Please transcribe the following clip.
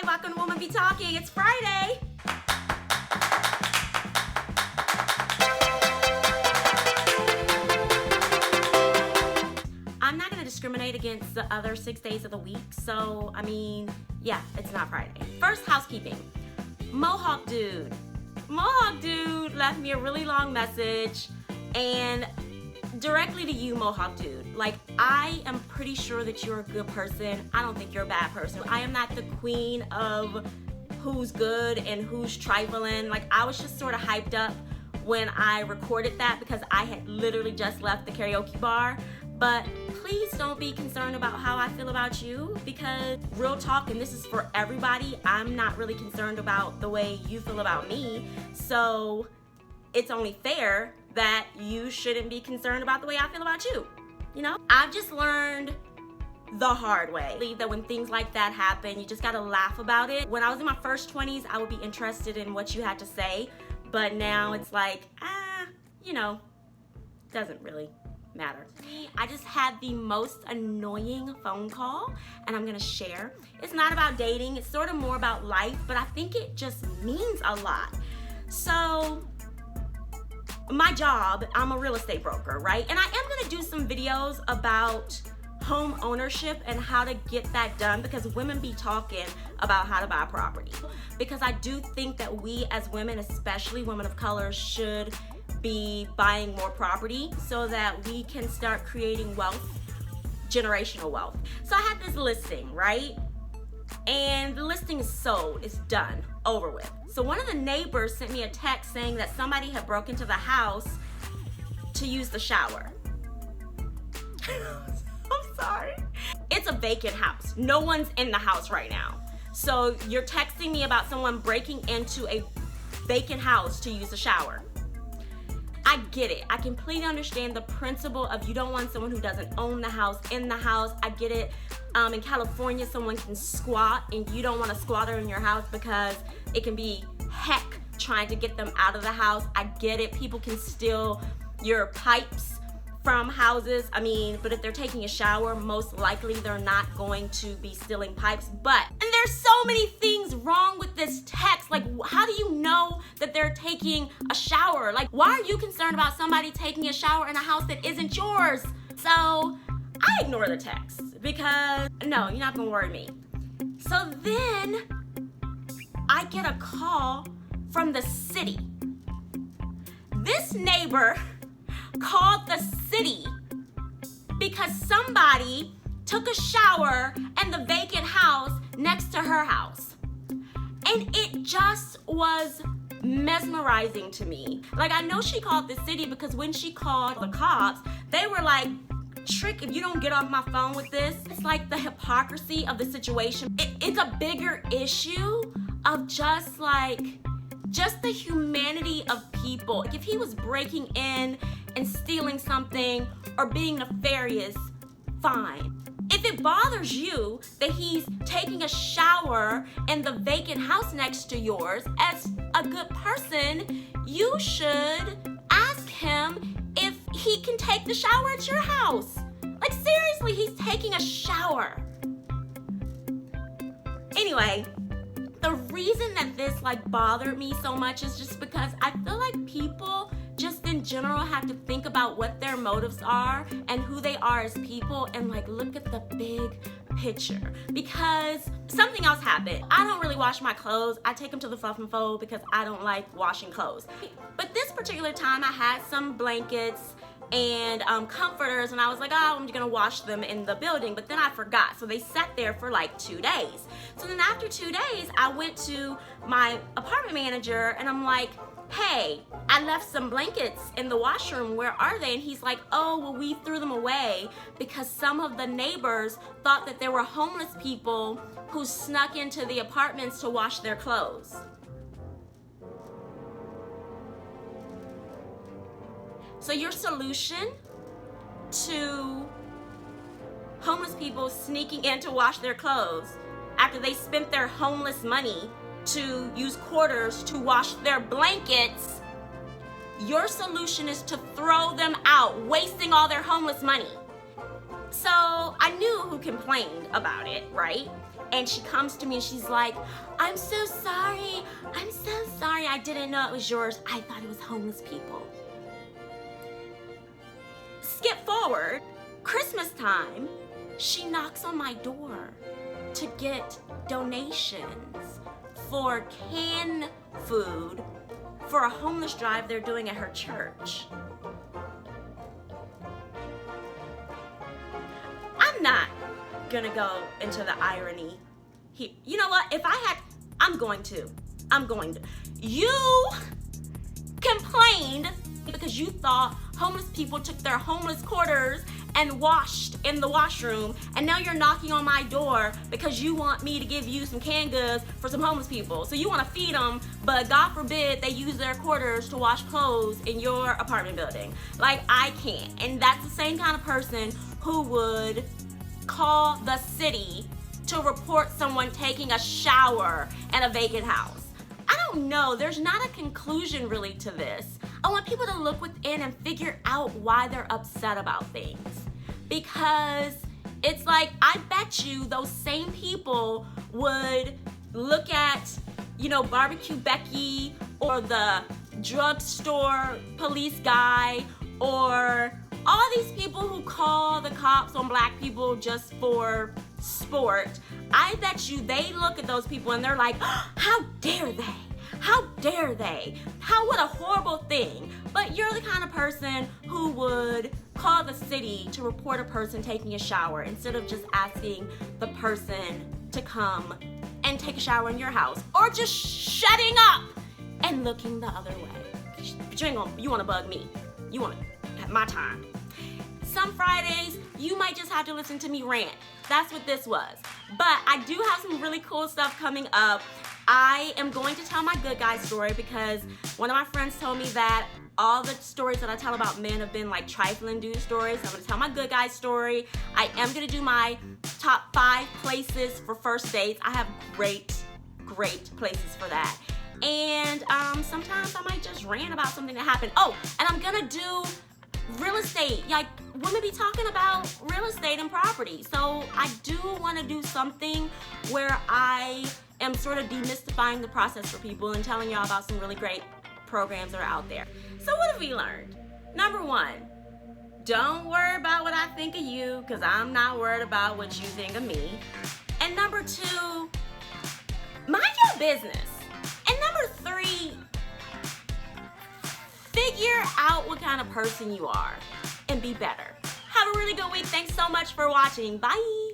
Hi, welcome to Woman Be Talking. It's Friday. I'm not going to discriminate against the other 6 days of the week. So, yeah, it's not Friday. First, housekeeping. Mohawk dude left me a really long message, and directly to you, Mohawk dude. Like, I am pretty sure that you're a good person. I don't think you're a bad person. I am not the queen of who's good and who's trifling. Like, I was just sort of hyped up when I recorded that because I had literally just left the karaoke bar. But please don't be concerned about how I feel about you, because real talk, and this is for everybody, I'm not really concerned about the way you feel about me. So it's only fair that you shouldn't be concerned about the way I feel about you. You know, I've just learned the hard way that when things like that happen, you just gotta laugh about it. When I was in my first 20s, I would be interested in what you had to say, but now it's like, doesn't really matter. I just had the most annoying phone call, and I'm gonna share. It's not about dating, it's sort of more about life, but I think it just means a lot. So, my job, I'm a real estate broker, right? And I am gonna do some videos about home ownership and how to get that done, because women be talking about how to buy property. Because I do think that we as women, especially women of color, should be buying more property so that we can start creating wealth, generational wealth. So I had this listing, right? And the listing is sold, it's done, over with. So one of the neighbors sent me a text saying that somebody had broke into the house to use the shower. I'm sorry. It's a vacant house. No one's in the house right now. So you're texting me about someone breaking into a vacant house to use the shower. I get it. I completely understand the principle of you don't want someone who doesn't own the house in the house. I get it. In California, someone can squat, and you don't want a squatter in your house because it can be heck trying to get them out of the house. I get it. People can steal your pipes from houses. But if they're taking a shower, most likely they're not going to be stealing pipes. And there's so many things wrong with this text. Like, how do you know that they're taking a shower? Like, why are you concerned about somebody taking a shower in a house that isn't yours? So I ignore the text because no, you're not gonna worry me. So then I get a call from the city. This neighbor called the city because somebody took a shower in the vacant house next to her house. And it just was mesmerizing to me. Like, I know she called the city because when she called the cops, they were like, Trick, if you don't get off my phone with this. It's like the hypocrisy of the situation. It's a bigger issue of just the humanity of people. Like, if he was breaking in and stealing something or being nefarious, fine. If it bothers you that he's taking a shower in the vacant house next to yours, as a good person, you should ask him if he can take the shower at your house. Like, seriously, he's taking a shower. Anyway, the reason that this bothered me so much is just because I feel like people just in general have to think about what their motives are and who they are as people, and look at the big picture. Because something else happened. I don't really wash my clothes. I take them to the fluff and fold because I don't like washing clothes. But this particular time I had some blankets and comforters, and I was like, oh, I'm gonna wash them in the building, but then I forgot. So they sat there for 2 days. So then after 2 days, I went to my apartment manager and I'm like, hey, I left some blankets in the washroom, where are they? And he's like, oh, well, we threw them away because some of the neighbors thought that there were homeless people who snuck into the apartments to wash their clothes. So your solution to homeless people sneaking in to wash their clothes after they spent their homeless money to use quarters to wash their blankets, your solution is to throw them out, wasting all their homeless money. So I knew who complained about it, right? And she comes to me and she's like, I'm so sorry. I'm so sorry. I didn't know it was yours. I thought it was homeless people. Skip forward, Christmas time, she knocks on my door to get donations for canned food for a homeless drive they're doing at her church. I'm not gonna go into the irony here. You know what? If I had, I'm going to. You complained because you thought homeless people took their homeless quarters and washed in the washroom, and now you're knocking on my door because you want me to give you some canned goods for some homeless people. So you want to feed them, but God forbid they use their quarters to wash clothes in your apartment building. Like, I can't. And that's the same kind of person who would call the city to report someone taking a shower in a vacant house. I don't know. There's not a conclusion really to this. I want people to look within and figure out why they're upset about things. Because it's like, I bet you those same people would look at, you know, Barbecue Becky or the drugstore police guy or all these people who call the cops on black people just for sport. I bet you they look at those people and they're like, oh, how dare they? How dare they? What a horrible thing. But you're the kind of person who would call the city to report a person taking a shower instead of just asking the person to come and take a shower in your house, or just shutting up and looking the other way. But you want to bug me. You want to have my time. Some Fridays, you might just have to listen to me rant. That's what this was. But I do have some really cool stuff coming up. I am going to tell my good guy story because one of my friends told me that all the stories that I tell about men have been like trifling dude stories. So I'm going to tell my good guy story. I am going to do my top 5 places for first dates. I have great places for that. And sometimes I might just rant about something that happened. Oh, and I'm going to do real estate. Like, women be talking about real estate and property. So I do want to do something where I am sort of demystifying the process for people and telling y'all about some really great programs that are out there. So what have we learned? Number 1, don't worry about what I think of you, because I'm not worried about what you think of me. And number 2, mind your business. And number 3, figure out what kind of person you are and be better. Have a really good week. Thanks so much for watching. Bye.